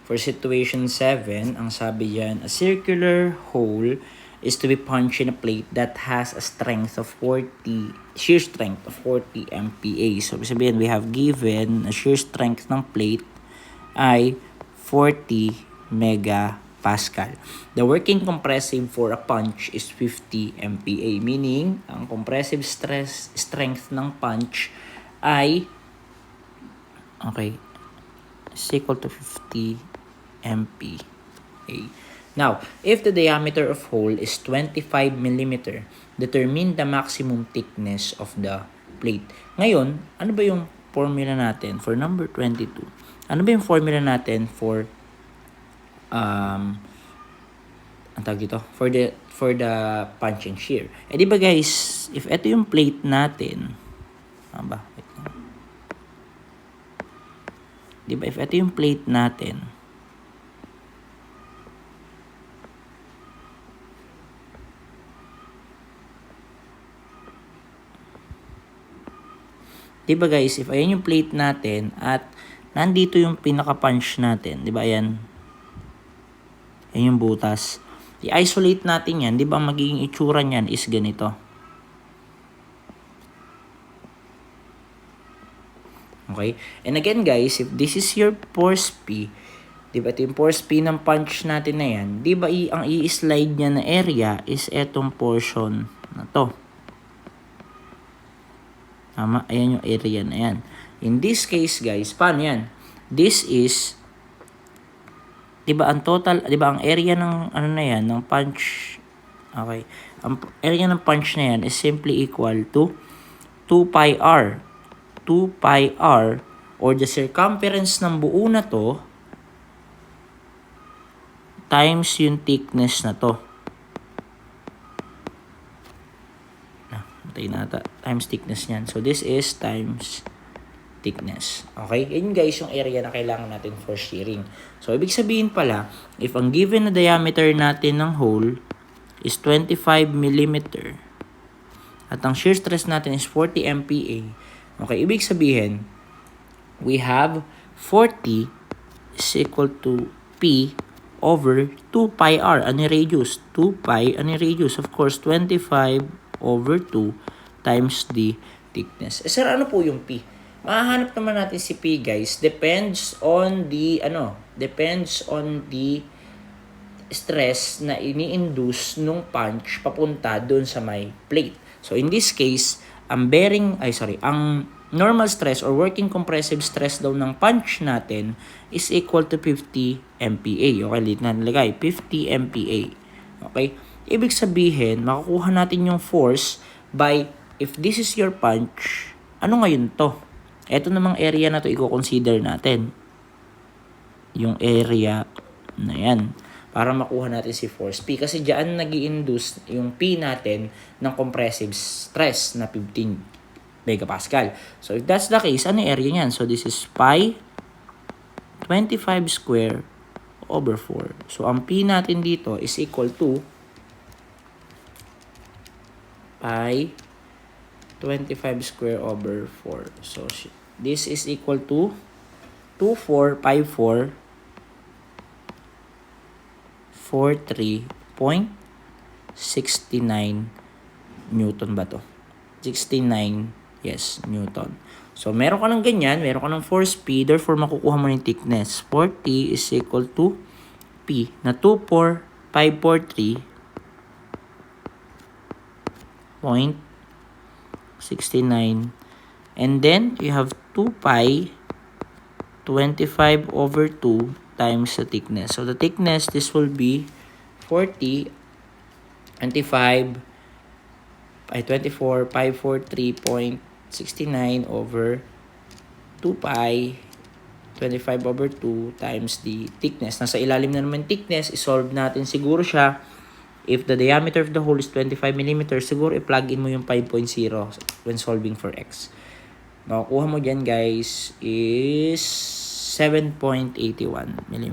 For situation 7, ang sabi diyan, a circular hole is to be punched in a plate that has a strength of 40, shear strength of 40 MPa. So, ibig sabihin, we have given a shear strength ng plate ay 40 megapascal. The working compressive for a punch is 50 MPa, meaning ang compressive strength ng punch ay is equal to 50 MPa. Now, if the diameter of hole is 25 mm, determine the maximum thickness of the plate. Ngayon, ano ba yung formula natin for number 22? Ano ba yung formula natin for ang tawag dito? For the punch and shear. Eh di ba guys, if ito yung plate natin, di ba if ito yung plate natin, diba guys, if ayan yung plate natin at nandito yung pinaka-punch natin, diba ayan? Ayan yung butas. I-isolate natin yan, diba ang magiging itsura niyan is ganito. Okay? And again guys, if this is your force P, diba ito yung force P ng punch natin na yan, diba ang i-slide niya na area is etong portion na to. Tama, ayan yung area na yan. In this case, guys, paano yan? This is, diba ang total, diba ang area ng, ano na yan, ng punch, okay, ang area ng punch na yan is simply equal to 2 pi r. 2 pi r, or the circumference ng buo na to, times yung thickness na to. Times thickness niyan. So, this is times thickness. Okay? Yun guys, yung area na kailangan natin for shearing. So, ibig sabihin pala, if ang given na diameter natin ng hole is 25 mm at ang shear stress natin is 40 MPa, okay, ibig sabihin, we have 40 is equal to P over 2 pi r. Ano yung radius? 2 pi, ano yung radius? Of course, 25 over 2 times the thickness. Sir, ano po yung P? Mahahanap naman natin si P, guys. Depends on the stress na ini-induce nung punch papunta doon sa may plate. So, in this case, ang normal stress or working compressive stress daw ng punch natin is equal to 50 MPa. Okay, ulit na nilagay. 50 MPa. Okay? Ibig sabihin, makukuha natin yung force by, if this is your punch, ano ngayon to? Ito namang area na to, i-consider natin. Yung area na yan. Para makuha natin si force P. Kasi dyan nag-i-induce yung P natin ng compressive stress na 15 megapascal. So, if that's the case, ano area niyan? So, this is pi 25 square over 4. So, ang P natin dito is equal to pi 25 square over 4. So, this is equal to 2454 43.69 Newton ba to? 69, yes, Newton. So, meron ka ng ganyan, meron ka ng force P, therefore, makukuha mo yung thickness. 40 is equal to P na 24543.69, and then you have 2 pi 25 over 2 times the thickness. So the thickness, this will be 40 25 by 24 543.69 over 2 pi 25 over 2 times the thickness. Nasa ilalim na naman thickness, isolve natin siguro siya. If the diameter of the hole is 25 mm, siguro i-plug in mo yung 5.0 when solving for x. Makukuha mo dyan guys is 7.81 mm.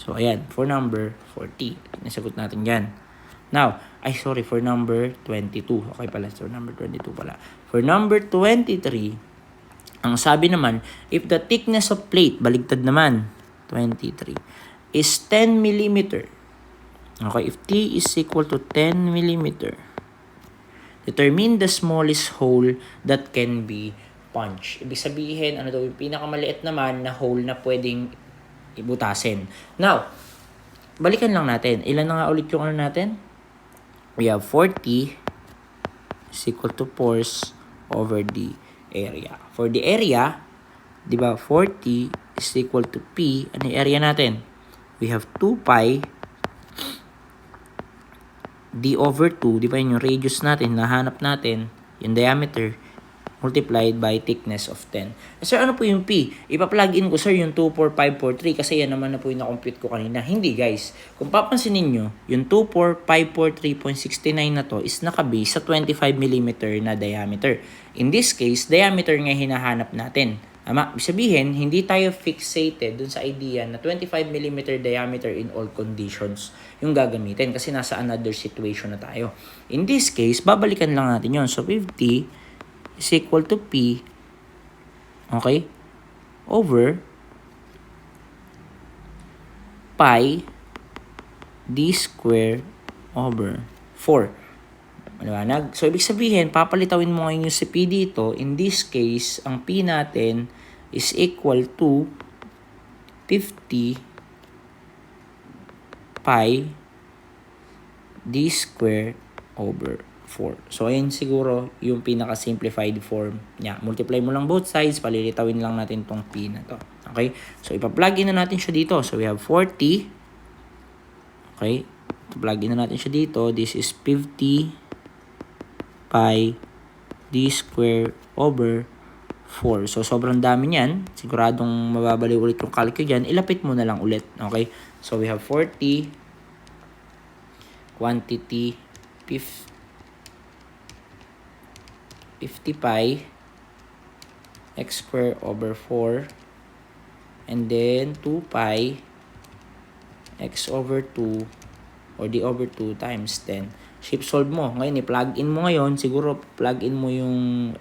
So ayan, for number 40. Nasagot natin dyan. Now, for number 22. Okay pala, so number 22 pala. For number 23, Ang sabi naman, if the thickness of plate, baligtad naman, 23, is 10 millimeter. Okay, if T is equal to 10 millimeter, determine the smallest hole that can be punched. Ibig sabihin, ano daw yung pinakamaliit naman na hole na pwedeng ibutasin. Now, balikan lang natin. Ilan na nga ulit yung ano natin? We have 40 is equal to force over the area. For the area, di ba, 40 is equal to P. Ano yung area natin? We have 2 pi d over 2, di ba yun yung radius natin, nahanap natin, yung diameter, multiplied by thickness of 10. Sir, ano po yung P? Ipa-plug in ko, sir, yung 24543 kasi yan naman na po yung na-compute ko kanina. Hindi, guys. Kung papansinin nyo, yung 24543.69 na to is nakabase sa 25 mm na diameter. In this case, diameter nga hinahanap natin. Ibig sabihin, hindi tayo fixated dun sa idea na 25 mm diameter in all conditions yung gagamitin kasi nasa another situation na tayo. In this case, babalikan lang natin yun. So, 50 is equal to P, okay, over pi d square over 4. Maliwanag? So, ibig sabihin, papalitawin mo ngayon yung si P dito. In this case, ang P natin is equal to 50 pi d square over 4. So, ayan siguro yung pinaka-simplified form niya. Multiply mo lang both sides, palilitawin lang natin tong P na to. Okay? So, ipa-plug in na natin siya dito. So, we have 40. Okay? Plug in na natin siya dito. This is 50 pi d square over 4. So, sobrang dami niyan. Siguradong mababaliw ulit yung calculus dyan. Ilapit mo na lang ulit. Okay? So, we have 40 quantity 50 pi x square over 4 and then 2 pi x over 2 or d over 2 times 10. Shift solve mo. Ngayon, i-plug in mo ngayon. Siguro, plug in mo yung...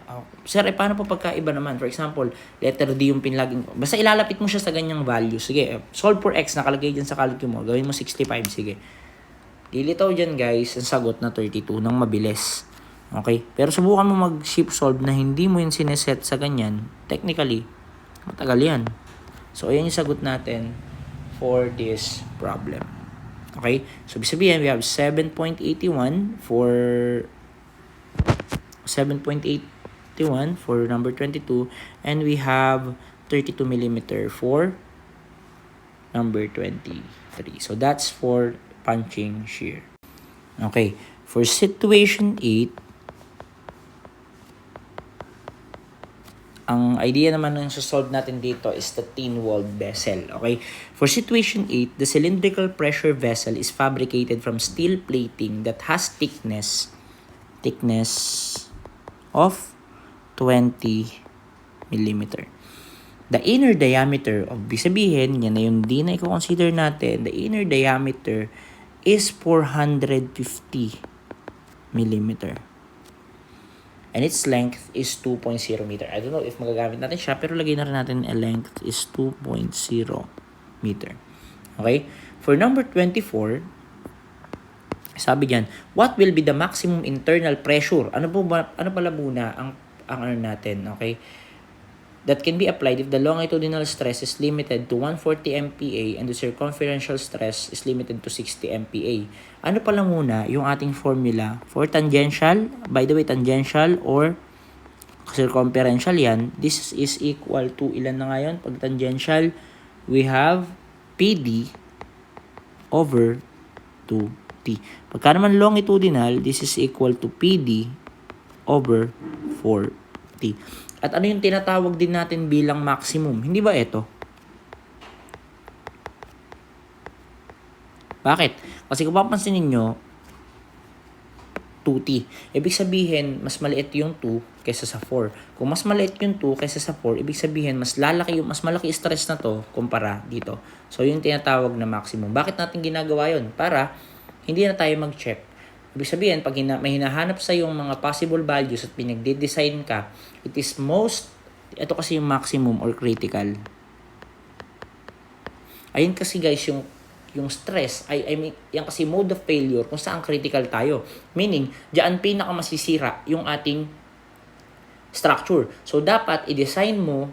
sir, paano po pagkaiba naman? For example, letter D yung pinlog in ko. Basta ilalapit mo siya sa ganyang value. Sige, solve for X. Nakalagay dyan sa calculus mo. Gawin mo 65. Sige. Dilitaw dyan, guys. Ang sagot na 32 nang mabilis. Okay? Pero subukan mo mag-shift solve na hindi mo yung sineset sa ganyan. Technically, matagal yan. So, ayan yung sagot natin for this problem. Okay? So, sabihin, we have 7.81 for 7.81 for number 22 and we have 32 millimeter for number 23. So, that's for punching shear. Okay. For situation 8, ang idea naman ng solve natin dito is the thin-walled vessel. Okay? For situation 8, the cylindrical pressure vessel is fabricated from steel plating that has thickness of 20 mm. The inner diameter of, sabihin, yan na yung D na i-consider natin, the inner diameter is 450 mm. And its length is 2.0 meter. I don't know if magagamit natin siya, pero lagay na rin natin a length is 2.0 meter. Okay? For number 24, sabi diyan, what will be the maximum internal pressure? Ano pala muna ang ano natin, okay? That can be applied if the longitudinal stress is limited to 140 MPa and the circumferential stress is limited to 60 MPa. Ano pala muna yung ating formula for tangential? By the way, tangential or circumferential yan, this is equal to ilan na ngayon? Pag tangential, we have PD over 2T. Pagka naman longitudinal, this is equal to PD over 4T. At ano yung tinatawag din natin bilang maximum? Hindi ba ito? Bakit? Kasi kung papansinin nyo, 2t. Ibig sabihin, mas maliit yung 2 kaysa sa 4. Kung mas maliit yung 2 kaysa sa 4, ibig sabihin, mas malaki stress na to kumpara dito. So, yung tinatawag na maximum. Bakit natin ginagawa yun? Para hindi na tayo mag-check. Ibig sabihin, pag may hinahanap sa yung mga possible values at pinagde-design ka, it is most Ito kasi yung maximum or critical. Ayun kasi guys, yung stress, I mean, yan kasi mode of failure kung saan critical tayo. Meaning, diyan pinaka masisira yung ating structure. So, dapat i-design mo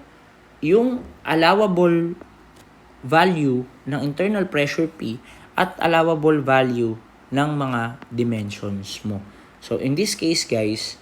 yung allowable value ng internal pressure P at allowable value ng mga dimensions mo. So, in this case, guys,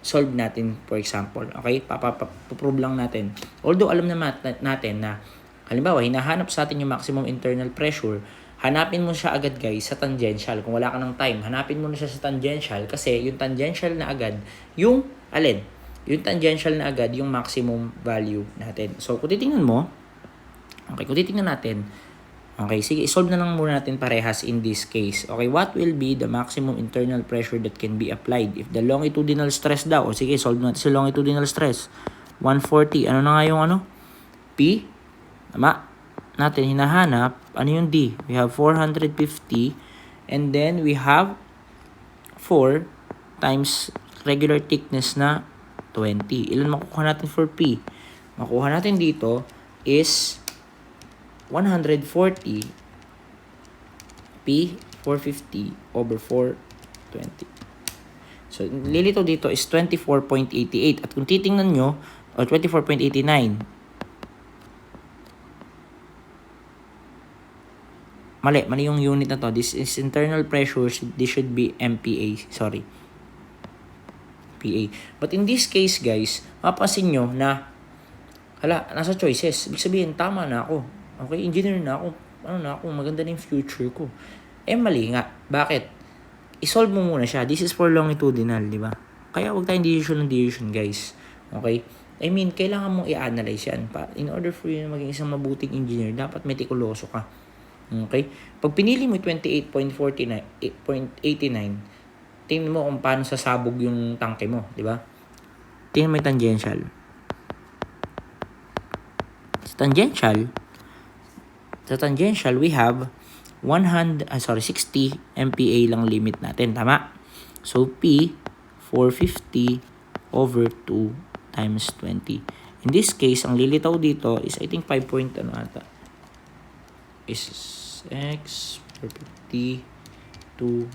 solve natin, for example. Okay? Paprove lang natin. Although, alam natin na, halimbawa, hinahanap sa atin yung maximum internal pressure, hanapin mo siya agad, guys, sa tangential. Kung wala ka ng time, hanapin mo na siya sa tangential kasi yung tangential na agad, yung, alin? Yung tangential na agad, yung maximum value natin. So, kung titingnan mo, okay, kung titingnan natin, okay, sige, solve na lang muna natin parehas in this case. Okay, what will be the maximum internal pressure that can be applied if the longitudinal stress daw? O sige, solve natin sa longitudinal stress. 140, ano na nga yung ano? P? Tama? Natin hinahanap, ano yung D? We have 450 and then we have 4 times regular thickness na 20. Ilan makukuha natin for P? Makuha natin dito is 140 P 450 over 420. So, lilito dito is 24.88. At kung titingnan nyo, o 24.89. Mali yung unit na to. This is internal pressure. This should be MPa. Sorry. PA. But in this case, guys, mapapansin nyo na nasa choices. Ibig sabihin, tama na ako. Okay, engineer na ako. Maganda na yung future ko. Mali nga. Bakit? I-solve mo muna siya. This is for longitudinal, di ba? Kaya huwag tayong decision, guys. Okay? I mean, kailangan mong i-analyze yan. In order for you na maging isang mabuting engineer, dapat metikuloso ka. Okay? Pag pinili mo 28.89, tingnan mo kung paano sasabog yung tangke mo, di ba? Tingnan mo yung tangential. Sa tangential, we have 60 MPa lang limit natin, tama? So, P, 450 over 2 times 20. In this case, ang lilitaw dito is, I think, 5 point, is X, 450, 2,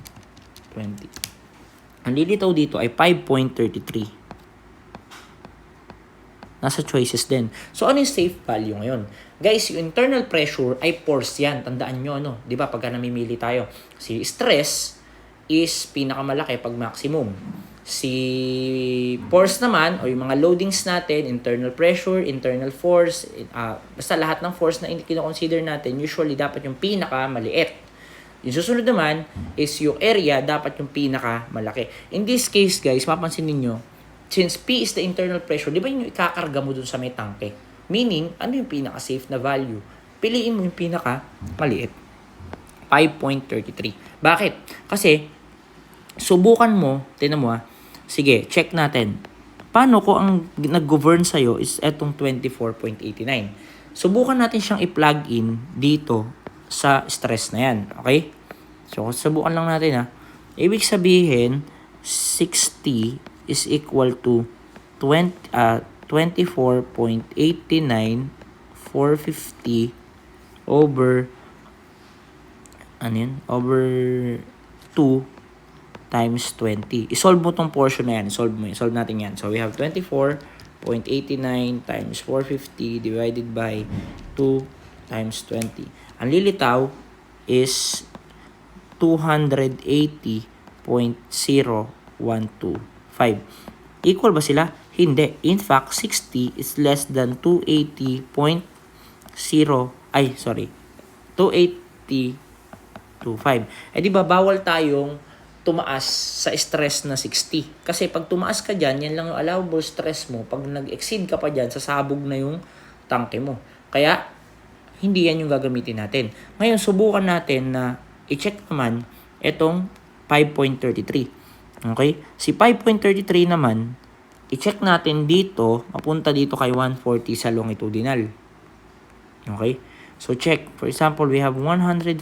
20. Ang lilitaw dito ay 5.33. Nasa choices din. So, ano yung safe value ngayon? Guys, yung internal pressure ay force yan. Tandaan nyo, di ba, pagka namimili tayo. Si stress is pinakamalaki pag maximum. Si force naman, o yung mga loadings natin, internal pressure, internal force, basta lahat ng force na kino-consider natin, usually dapat yung pinakamaliit. Yung susunod naman is yung area, dapat yung pinaka-malaki. In this case, guys, mapansin ninyo, since P is the internal pressure, di ba yung ikakarga mo dun sa may tangke? Meaning, ano yung pinaka-safe na value? Piliin mo yung pinaka-maliit. 5.33. Bakit? Kasi, subukan mo, tinan mo sige, check natin. Paano ko ang nag-govern sa'yo is etong 24.89. Subukan natin siyang i-plug in dito sa stress na yan. Okay? So, subukan lang natin Ibig sabihin, 60 is equal to 24.89 450 over over 2 times 20. I-solve mo tong portion na yan. Solve natin yan. So, we have 24.89 times 450 divided by 2 times 20. Ang lilitaw is 280.015. Equal ba sila? Hindi. In fact, 60 is less than 280.25. Di ba bawal tayong tumaas sa stress na 60? Kasi pag tumaas ka dyan, yan lang yung allowable stress mo. Pag nag-exceed ka pa dyan, sasabog na yung tangke mo. Kaya, hindi yan yung gagamitin natin. Ngayon, subukan natin na i-check naman itong 5.33. Okay? Si 5.33 naman, i-check natin dito, mapunta dito kay 140 sa longitudinal. Okay? So, check. For example, we have 140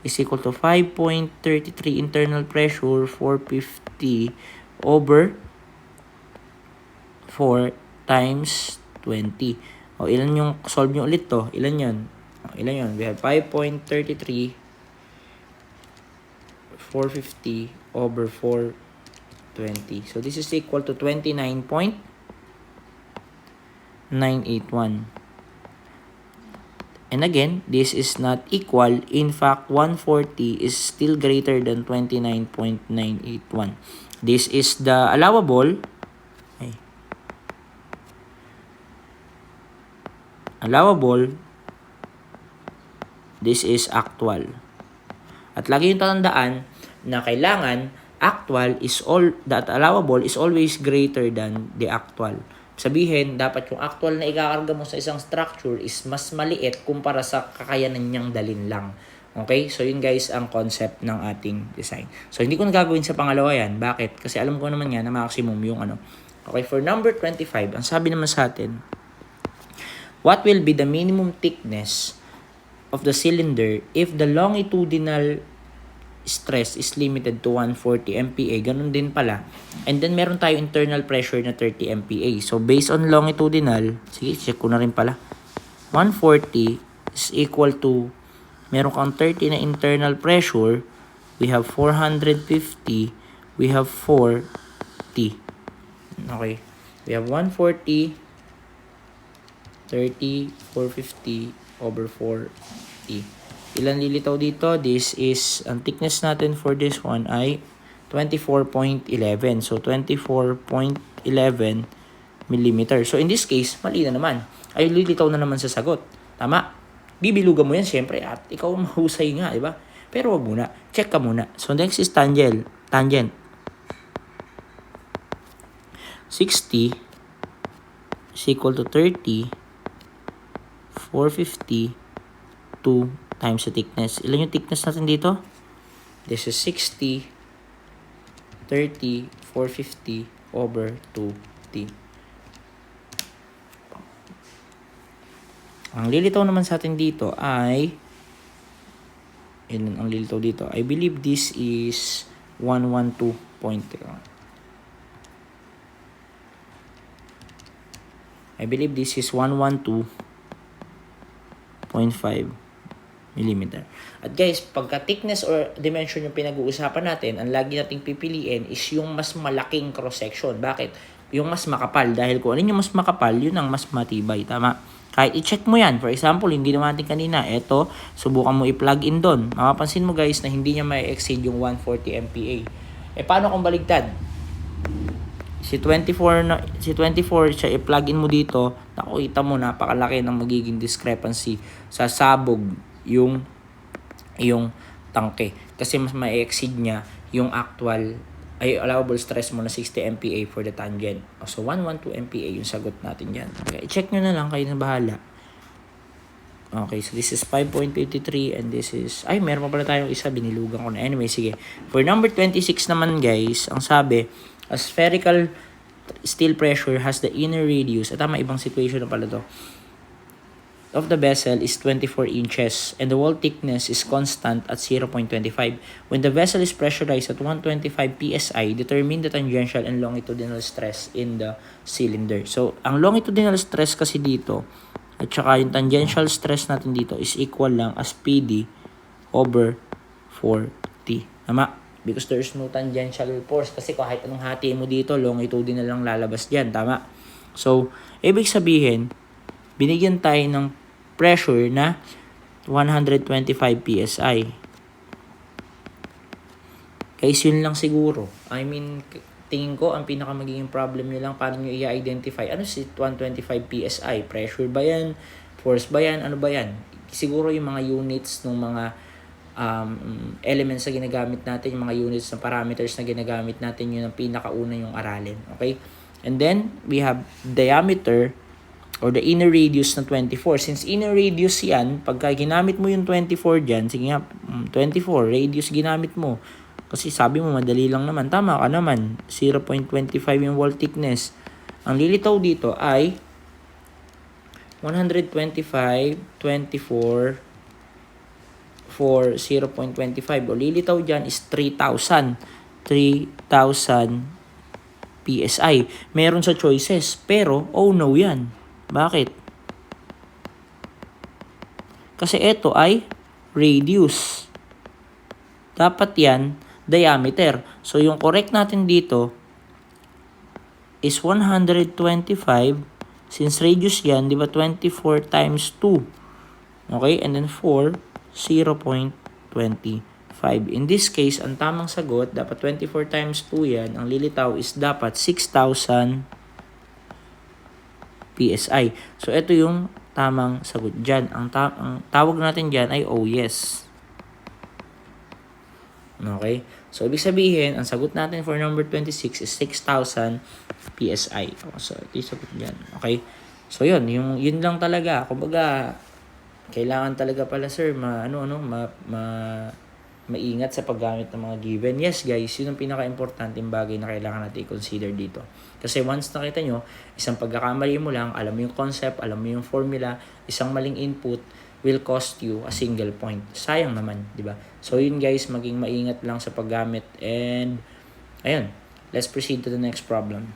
is equal to 5.33 internal pressure, 450 over 4 times 20. O, ilan yung solve nyo ulit to? Ilan yun? O, ilan yun? We have 5.33 450 over 420. So, this is equal to 29.981. And again, this is not equal. In fact, 140 is still greater than 29.981. This is the allowable. Allowable. This is actual. At lagi yung tatandaan na kailangan actual is that allowable is always greater than the actual. Sabihin, dapat yung actual na ikakarga mo sa isang structure is mas maliit kumpara sa kakayanan niyang dalin lang. Okay? So, yun guys ang concept ng ating design. So, hindi ko nagagawin sa pangalawa yan. Bakit? Kasi alam ko naman yan na maximum yung ano. Okay, for number 25, ang sabi naman sa atin, what will be the minimum thickness of the cylinder if the longitudinal stress is limited to 140 MPa? Ganun din pala. And then, meron tayo internal pressure na 30 MPa. So, based on longitudinal, sige, check ko na rin pala. 140 is equal to, meron kang 30 na internal pressure. We have 450. We have 40. Okay. We have 140, 30, 450 over 40. Ilan lilitaw dito? This is, ang thickness natin for this one ay 24.11. So, 24.11 millimeter. So, in this case, mali na naman. Ay, lilitaw na naman sa sagot. Tama? Bibilugan mo yan, syempre. At ikaw mahusay nga, diba? Pero wag muna. Check ka muna. So, next is tangent. 60 is equal to 30, 450, 2 times the thickness. Ilan yung thickness natin dito? This is 60, 30, 450 over 2t. Ang lilitaw naman sa atin dito ay, ang lilitaw dito, I believe this is 112. I believe this is 112.5 millimeter. At guys, pagka thickness or dimension yung pinag-uusapan natin, ang lagi nating pipiliin is yung mas malaking cross-section. Bakit? Yung mas makapal. Dahil kung alin yung mas makapal, yun ang mas matibay. Tama? Kahit i-check mo yan. For example, hindi naman natin kanina. Eto, subukan mo i-plug in doon. Mapapansin mo guys na hindi niya may exceed yung 140 MPa. Paano kung baligtad? Si 24 siya i-plug in mo dito, nakikita mo napakalaki ng magiging discrepancy sa sabog yung tangke kasi mas ma-exceed niya yung actual allowable stress mo na 60 MPa for the tangent. So 112 MPa yung sagot natin diyan. Okay, check nyo na lang, kayo na bahala. Okay, so this is 5.53 and this is meron pa pala tayong isa, binilugan ko na. Anyway, sige. For number 26 naman guys, ang sabi, a spherical steel pressure has the inner radius. Tama, ibang situation na pala to. Of the vessel is 24 inches and the wall thickness is constant at 0.25. When the vessel is pressurized at 125 psi, determine the tangential and longitudinal stress in the cylinder. So, ang longitudinal stress kasi dito at saka yung tangential stress natin dito is equal lang as PD over 4T. Tama? Because there is no tangential force. Kasi kahit anong hati mo dito, longitudinal lang lalabas dyan. Tama? So, ibig sabihin, binigyan tayo ng pressure na 125 psi. Guys, yun lang siguro. I mean, tingin ko, ang pinaka magiging problem nyo lang, paano nyo i-identify. Ano si 125 psi? Pressure ba yan? Force ba yan? Ano ba yan? Siguro yung mga units ng mga elements na ginagamit natin, yung mga units ng parameters na ginagamit natin, yun ang pinakauna yung aralin. Okay? And then, we have diameter or the inner radius na 24. Since inner radius yan, pagka ginamit mo yung 24 dyan, sige nga, 24, radius ginamit mo. Kasi sabi mo, madali lang naman. Tama ka naman. 0.25 yung wall thickness. Ang lilitaw dito ay 125, 24, for 0.25. O lilitaw dyan is 3,000. 3,000 PSI. Meron sa choices, pero oh no yan. Bakit? Kasi ito ay radius. Dapat yan, diameter. So, yung correct natin dito is 125. Since radius yan, di ba 24 times 2. Okay? And then 4, 0.25. In this case, ang tamang sagot, dapat 24 times 2 yan. Ang lilitaw is dapat 6,000 PSI. So, ito yung tamang sagot dyan. Ang tawag natin dyan ay oh yes. Okay? So, ibig sabihin, ang sagot natin for number 26 is 6,000 PSI. So, ito yung sagot dyan. Okay? So, yun lang talaga. Kumbaga, kailangan talaga pala, sir, maingat sa paggamit ng mga given. Yes, guys, yun ang pinaka-importanting bagay na kailangan natin i-consider dito. Kasi once nakita nyo, isang pagkakamali mo lang, alam mo yung concept, alam mo yung formula, isang maling input will cost you a single point. Sayang naman, di ba? So yun guys, maging maingat lang sa paggamit. And ayun, let's proceed to the next problem.